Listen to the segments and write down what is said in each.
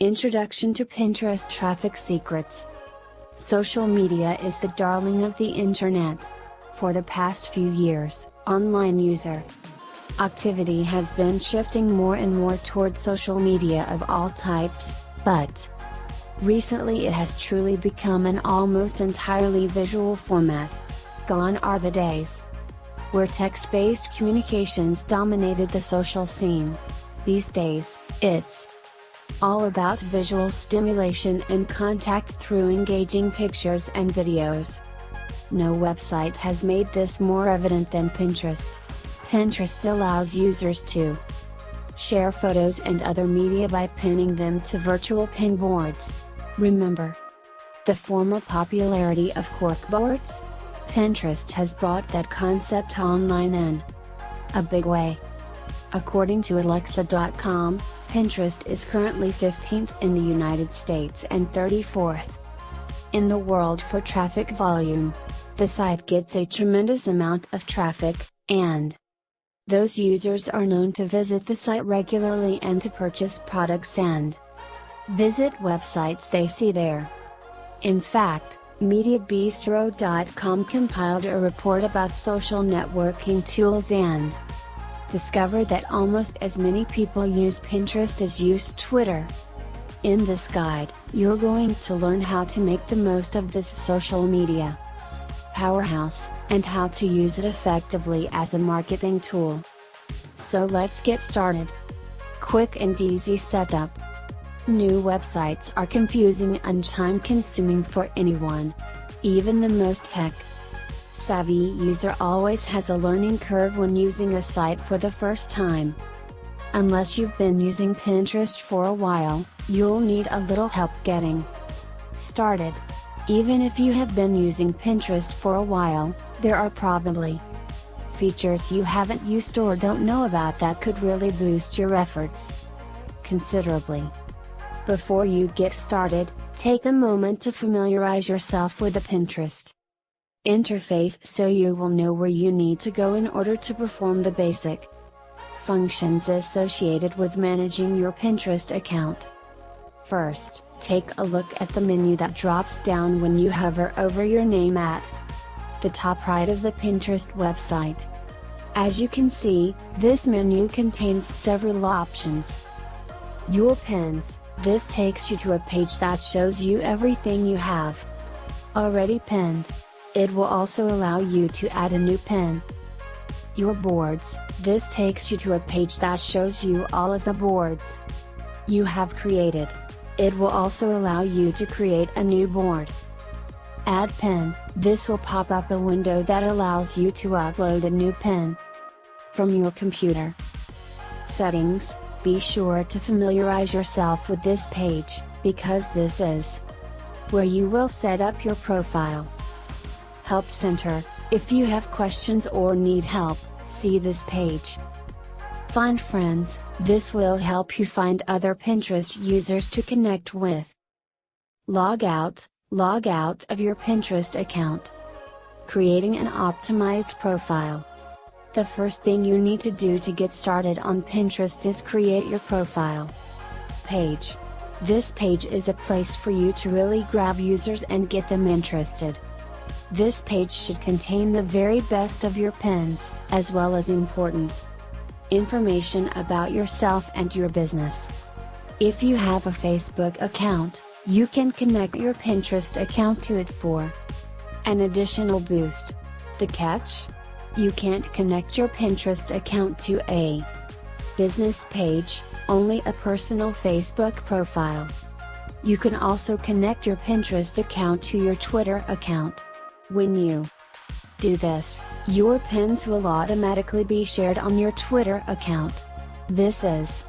Introduction to Pinterest Traffic Secrets. Social media is the darling of the internet. For the past few years, online user activity has been shifting more and more toward social media of all types, but recently it has truly become an almost entirely visual format. Gone are the days where text-based communications dominated the social scene. These days, it's all about visual stimulation and contact through engaging pictures and videos. No website has made this more evident than Pinterest. Pinterest allows users to share photos and other media by pinning them to virtual pin boards. Remember the former popularity of corkboards? Pinterest has brought that concept online in a big way. According to Alexa.com, Pinterest is currently 15th in the United States and 34th in the world for traffic volume. The site gets a tremendous amount of traffic, and those users are known to visit the site regularly and to purchase products and visit websites they see there. In fact, MediaBistro.com compiled a report about social networking tools and discovered that almost as many people use Pinterest as use Twitter. In this guide, you're going to learn how to make the most of this social media powerhouse, and how to use it effectively as a marketing tool. So let's get started. Quick and easy setup. New websites are confusing and time-consuming for anyone. Even the most tech-savvy user always has a learning curve when using a site for the first time. Unless you've been using Pinterest for a while, you'll need a little help getting started. Even if you have been using Pinterest for a while, there are probably features you haven't used or don't know about that could really boost your efforts considerably. Before you get started, take a moment to familiarize yourself with the Pinterest interface so you will know where you need to go in order to perform the basic functions associated with managing your Pinterest account. First, take a look at the menu that drops down when you hover over your name at the top right of the Pinterest website. As you can see, this menu contains several options. Your pins. This takes you to a page that shows you everything you have already pinned. It will also allow you to add a new pin. Your boards. This takes you to a page that shows you all of the boards you have created. It will also allow you to create a new board. Add pin. This will pop up a window that allows you to upload a new pin from your computer. Settings. Be sure to familiarize yourself with this page, because this is where you will set up your profile. Help Center. If you have questions or need help, see this page. Find friends. This will help you find other Pinterest users to connect with. Log out of your Pinterest account. Creating an optimized profile. The first thing you need to do to get started on Pinterest is create your profile page. This page is a place for you to really grab users and get them interested. This page should contain the very best of your pins, as well as important information about yourself and your business. If you have a Facebook account, you can connect your Pinterest account to it for an additional boost. The catch? You can't connect your Pinterest account to a business page, only a personal Facebook profile. You can also connect your Pinterest account to your Twitter account. When you do this, your pins will automatically be shared on your Twitter account. This is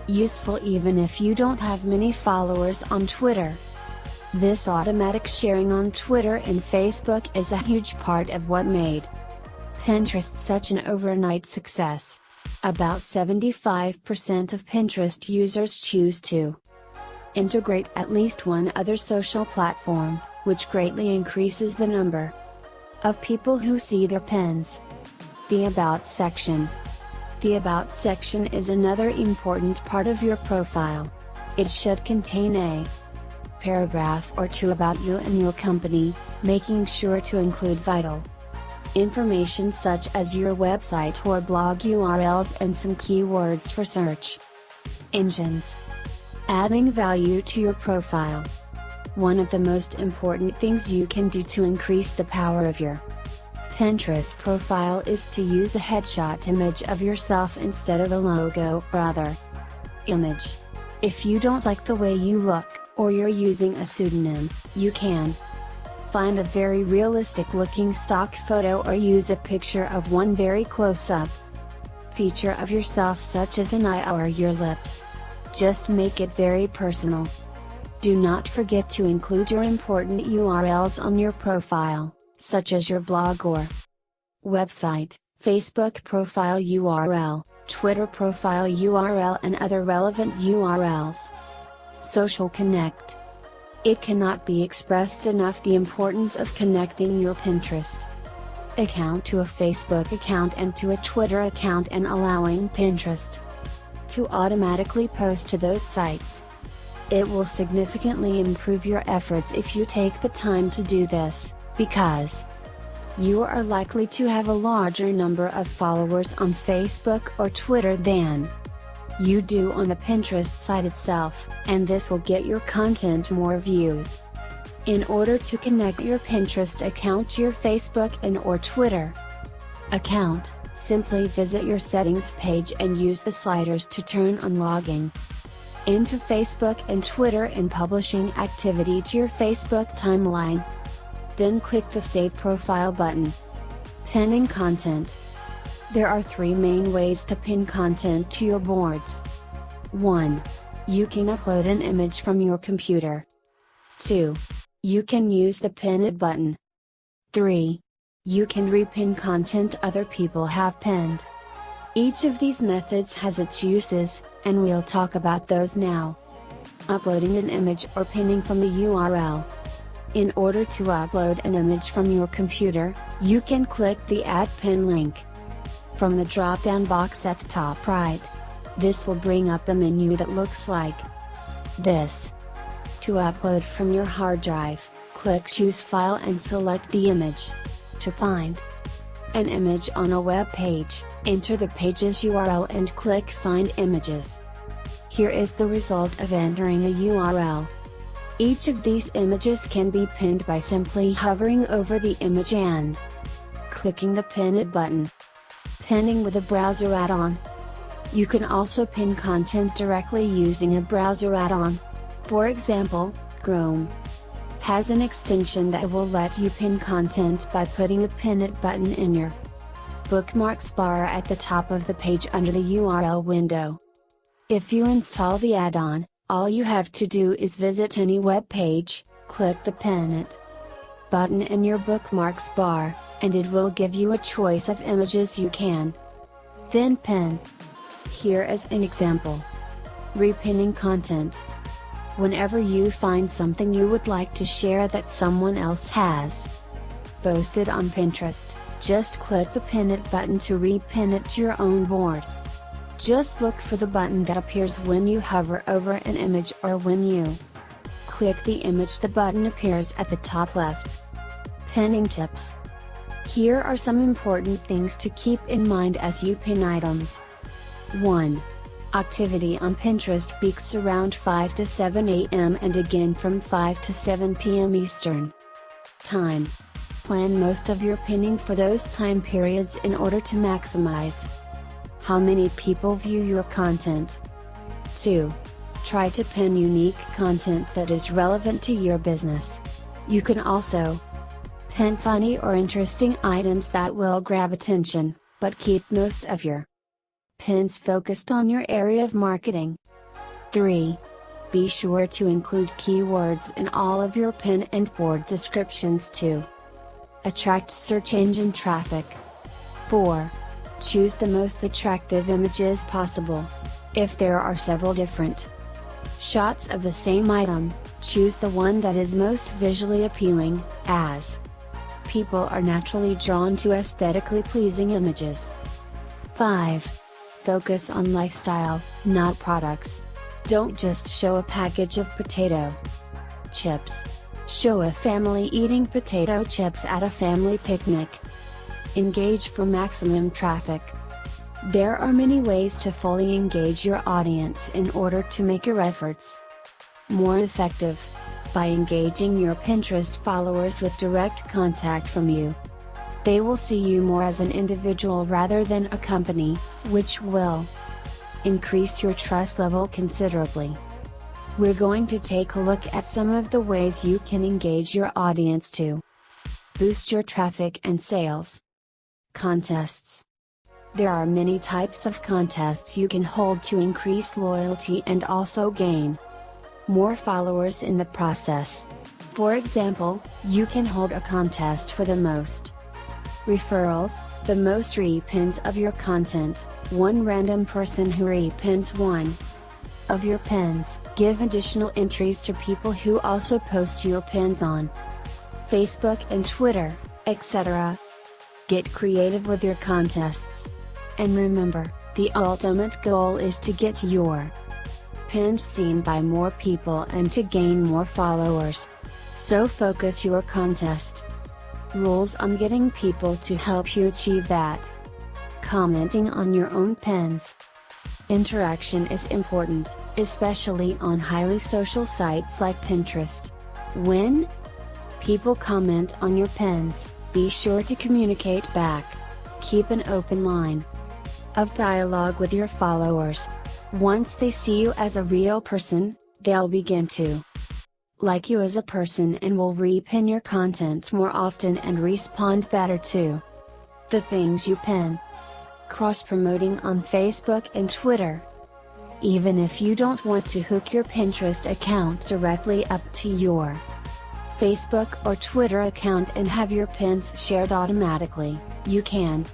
useful even if you don't have many followers on Twitter. This automatic sharing on Twitter and Facebook is a huge part of what made Pinterest such an overnight success. About 75% of Pinterest users choose to integrate at least one other social platform, which greatly increases the number of people who see their pins. The About section. The About section is another important part of your profile. It should contain a paragraph or two about you and your company, making sure to include vital information such as your website or blog URLs and some keywords for search engines. Adding value to your profile. One of the most important things you can do to increase the power of your Pinterest profile is to use a headshot image of yourself instead of a logo or other image. If you don't like the way you look, or you're using a pseudonym, you can find a very realistic looking stock photo or use a picture of one very close-up feature of yourself such as an eye or your lips. Just make it very personal. Do not forget to include your important URLs on your profile, such as your blog or website, Facebook profile URL, Twitter profile URL and other relevant URLs. Social connect. It cannot be expressed enough the importance of connecting your Pinterest account to a Facebook account and to a Twitter account and allowing Pinterest to automatically post to those sites. It will significantly improve your efforts if you take the time to do this, because you are likely to have a larger number of followers on Facebook or Twitter than you do on the Pinterest site itself, and this will get your content more views. In order to connect your Pinterest account to your Facebook and or Twitter account, simply visit your settings page and use the sliders to turn on logging into Facebook and Twitter and publishing activity to your Facebook timeline. Then click the Save Profile button. Pinning content. There are three main ways to pin content to your boards. 1. You can upload an image from your computer. 2. You can use the Pin It button. 3. You can repin content other people have pinned. Each of these methods has its uses, and we'll talk about those now. Uploading an image or pinning from the URL. In order to upload an image from your computer, you can click the Add Pin link from the drop-down box at the top right. This will bring up a menu that looks like this. To upload from your hard drive, click Choose File and select the image. To find an image on a web page, enter the page's URL and click Find Images. Here is the result of entering a URL. Each of these images can be pinned by simply hovering over the image and clicking the Pin It button. Pinning with a browser add-on. You can also pin content directly using a browser add-on. For example, Chrome has an extension that will let you pin content by putting a Pin It button in your bookmarks bar at the top of the page under the URL window. If you install the add-on, all you have to do is visit any web page, click the Pin It button in your bookmarks bar, and it will give you a choice of images you can then pin. Here is an example. Repinning content. Whenever you find something you would like to share that someone else has posted on Pinterest, just click the Pin It button to repin it to your own board. Just look for the button that appears when you hover over an image or when you click the image, the button appears at the top left. Pinning tips. Here are some important things to keep in mind as you pin items. 1. Activity on Pinterest peaks around 5 to 7 a.m. and again from 5 to 7 p.m. Eastern Time. Plan most of your pinning for those time periods in order to maximize how many people view your content. 2. Try to pin unique content that is relevant to your business. You can also pin funny or interesting items that will grab attention, but keep most of your pins focused on your area of marketing. 3. Be sure to include keywords in all of your pin and board descriptions to attract search engine traffic. 4. Choose the most attractive images possible. If there are several different shots of the same item, choose the one that is most visually appealing, as people are naturally drawn to aesthetically pleasing images. 5. Focus on lifestyle, not products. Don't just show a package of potato chips. Show a family eating potato chips at a family picnic. Engage for maximum traffic. There are many ways to fully engage your audience in order to make your efforts more effective. By engaging your Pinterest followers with direct contact from you, they will see you more as an individual rather than a company, which will increase your trust level considerably. We're going to take a look at some of the ways you can engage your audience to boost your traffic and sales. Contests. There are many types of contests you can hold to increase loyalty and also gain more followers in the process. For example, you can hold a contest for the most referrals, the most repins of your content, one random person who repins one of your pins. Give additional entries to people who also post your pins on Facebook and Twitter, etc. Get creative with your contests. And remember, the ultimate goal is to get your pins seen by more people and to gain more followers. So focus your contest rules on getting people to help you achieve that. Commenting on your own pins. Interaction is important, especially on highly social sites like Pinterest. When people comment on your pins, be sure to communicate back. Keep an open line of dialogue with your followers. Once they see you as a real person, they'll begin to like you as a person and will repin your content more often and respond better to the things you pin. Cross-promoting on Facebook and Twitter. Even if you don't want to hook your Pinterest account directly up to your Facebook or Twitter account and have your pins shared automatically, you can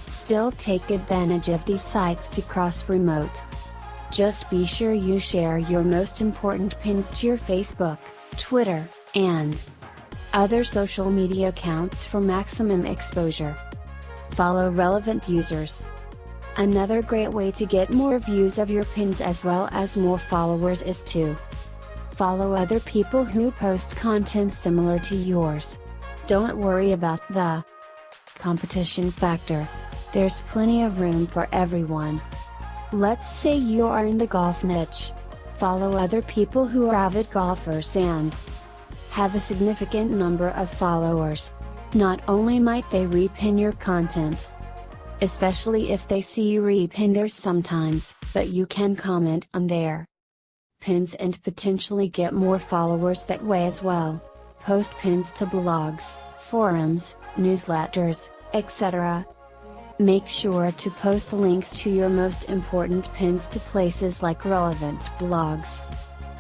still take advantage of these sites to cross-promote. Just be sure you share your most important pins to your Facebook, Twitter, and other social media accounts for maximum exposure. Follow relevant users. Another great way to get more views of your pins as well as more followers is to follow other people who post content similar to yours. Don't worry about the competition factor. There's plenty of room for everyone. Let's say you are in the golf niche. Follow other people who are avid golfers and have a significant number of followers. Not only might they repin your content, especially if they see you repin theirs sometimes, but you can comment on their pins and potentially get more followers that way as well. Post pins to blogs, forums, newsletters, etc. Make sure to post links to your most important pins to places like relevant blogs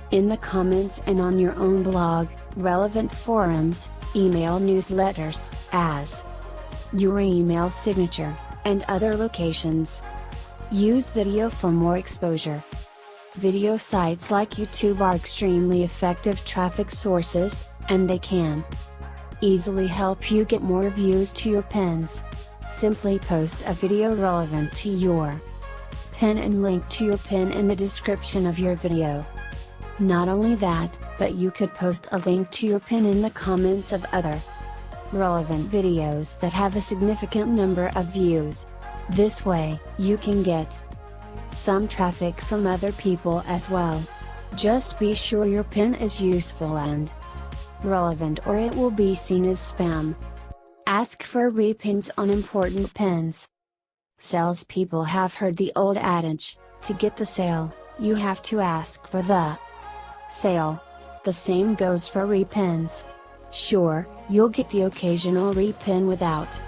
in the comments and on your own blog, relevant forums, email newsletters, as your email signature, and other locations. Use video for more exposure. Video sites like YouTube are extremely effective traffic sources, and they can easily help you get more views to your pins. Simply post a video relevant to your pin and link to your pin in the description of your video. Not only that, but you could post a link to your pin in the comments of other relevant videos that have a significant number of views. This way, you can get some traffic from other people as well. Just be sure your pin is useful and relevant or it will be seen as spam. Ask for repins on important pins. Salespeople have heard the old adage, to get the sale, you have to ask for the sale. The same goes for repins. Sure, you'll get the occasional repin without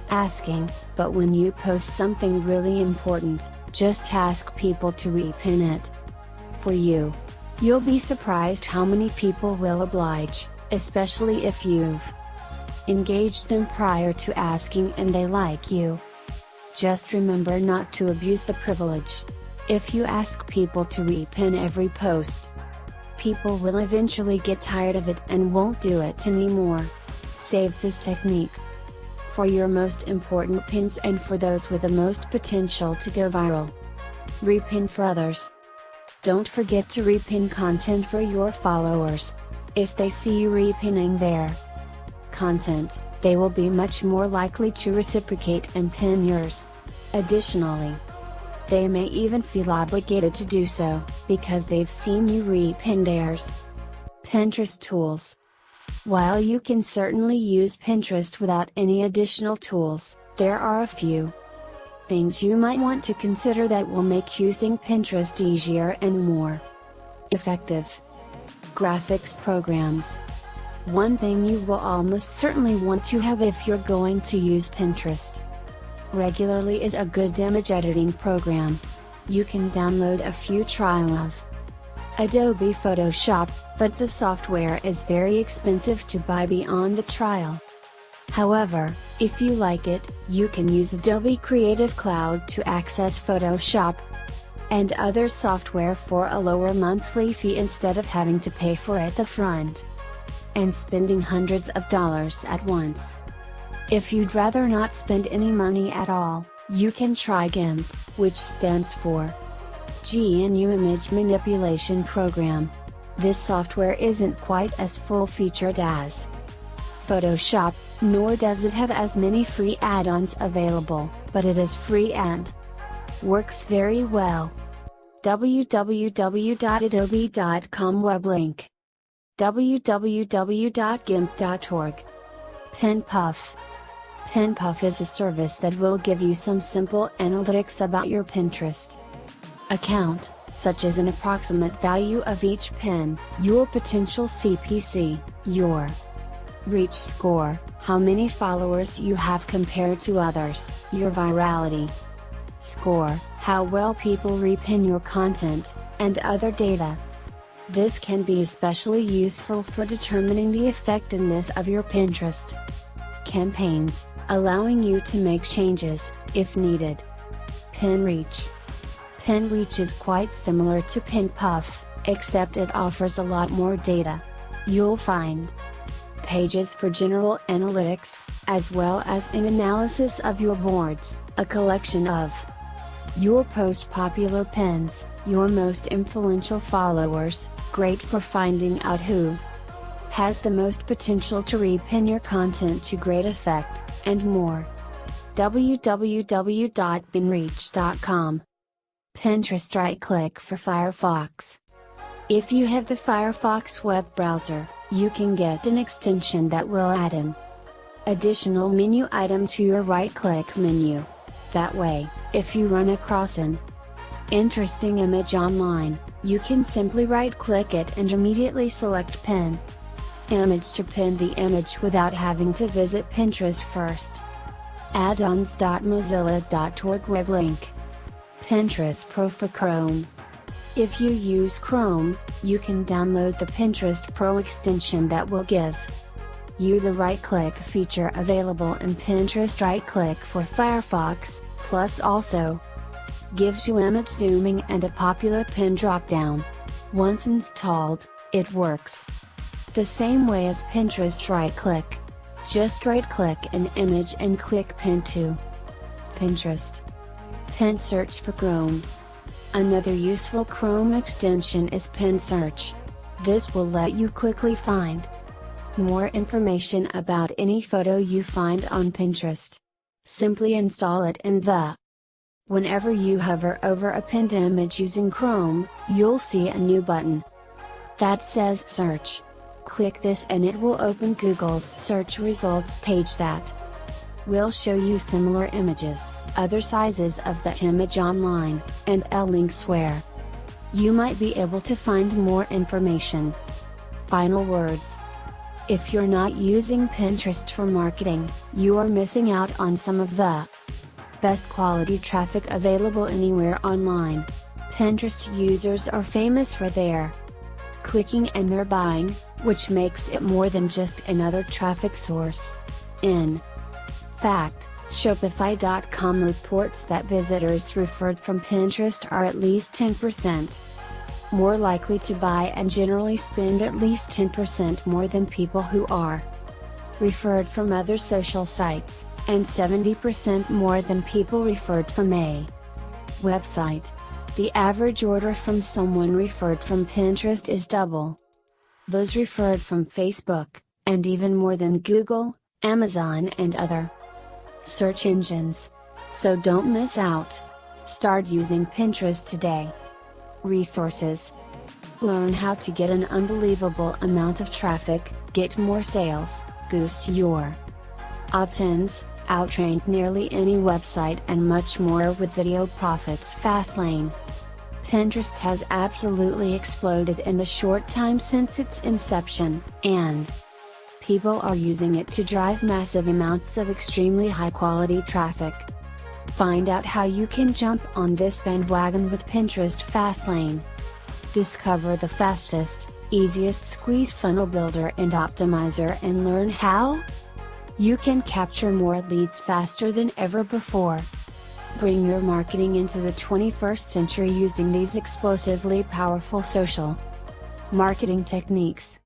asking, but when you post something really important, just ask people to repin it for you. You'll be surprised how many people will oblige, especially if you've engaged them prior to asking and they like you. Just remember not to abuse the privilege. If you ask people to repin every post, people will eventually get tired of it and won't do it anymore. Save this technique for your most important pins and for those with the most potential to go viral. Repin for others. Don't forget to repin content for your followers. If they see you repinning their content, they will be much more likely to reciprocate and pin yours. Additionally, they may even feel obligated to do so, because they've seen you repin theirs. Pinterest tools. While you can certainly use Pinterest without any additional tools, there are a few things you might want to consider that will make using Pinterest easier and more effective. Graphics programs. One thing you will almost certainly want to have if you're going to use Pinterest regularly is a good image editing program. You can download a free trial of Adobe Photoshop, but the software is very expensive to buy beyond the trial. However, if you like it, you can use Adobe Creative Cloud to access Photoshop and other software for a lower monthly fee instead of having to pay for it upfront and spending hundreds of dollars at once. If you'd rather not spend any money at all, you can try GIMP, which stands for GNU Image Manipulation Program. This software isn't quite as full-featured as Photoshop, nor does it have as many free add-ons available, but it is free and works very well. www.adobe.com web link. www.gimp.org. PinPuff. PinPuff is a service that will give you some simple analytics about your Pinterest account, such as an approximate value of each pin, your potential CPC, your reach score, how many followers you have compared to others, your virality score, how well people repin your content, and other data. This can be especially useful for determining the effectiveness of your Pinterest campaigns, allowing you to make changes, if needed. PinReach. PinReach is quite similar to PinPuff, except it offers a lot more data. You'll find pages for general analytics, as well as an analysis of your boards, a collection of your most popular pins, your most influential followers, great for finding out who has the most potential to repin your content to great effect, and more. www.pinreach.com. Pinterest right-click for Firefox. If you have the Firefox web browser, you can get an extension that will add an additional menu item to your right-click menu. That way, if you run across an interesting image online, you can simply right-click it and immediately select Pin Image to pin the image without having to visit Pinterest first. addons.mozilla.org web link. Pinterest Pro for Chrome. If you use Chrome, you can download the Pinterest Pro extension that will give you the right-click feature available in Pinterest right-click for Firefox, plus also gives you image zooming and a popular pin drop-down. Once installed, it works the same way as Pinterest right-click. Just right-click an image and click Pin to Pinterest. Pin Search for Chrome. Another useful Chrome extension is Pin Search. This will let you quickly find more information about any photo you find on Pinterest. Simply install it and whenever you hover over a pinned image using Chrome, you'll see a new button that says Search. Click this and it will open Google's search results page that will show you similar images, other sizes of that image online, and links where you might be able to find more information. Final words. If you're not using Pinterest for marketing, you are missing out on some of the best quality traffic available anywhere online. Pinterest users are famous for their clicking and their buying, which makes it more than just another traffic source. In fact, Shopify.com reports that visitors referred from Pinterest are at least 10% more likely to buy and generally spend at least 10% more than people who are referred from other social sites, and 70% more than people referred from a website. The average order from someone referred from Pinterest is double those referred from Facebook, and even more than Google, Amazon and other search engines. So don't miss out. Start using Pinterest today. Resources. Learn how to get an unbelievable amount of traffic, get more sales, boost your opt-ins, outrank nearly any website and much more with Video Profits Fastlane. Pinterest has absolutely exploded in the short time since its inception, and people are using it to drive massive amounts of extremely high quality traffic. Find out how you can jump on this bandwagon with Pinterest Fastlane. Discover the fastest, easiest squeeze funnel builder and optimizer and learn how you can capture more leads faster than ever before. Bring your marketing into the 21st century using these explosively powerful social marketing techniques.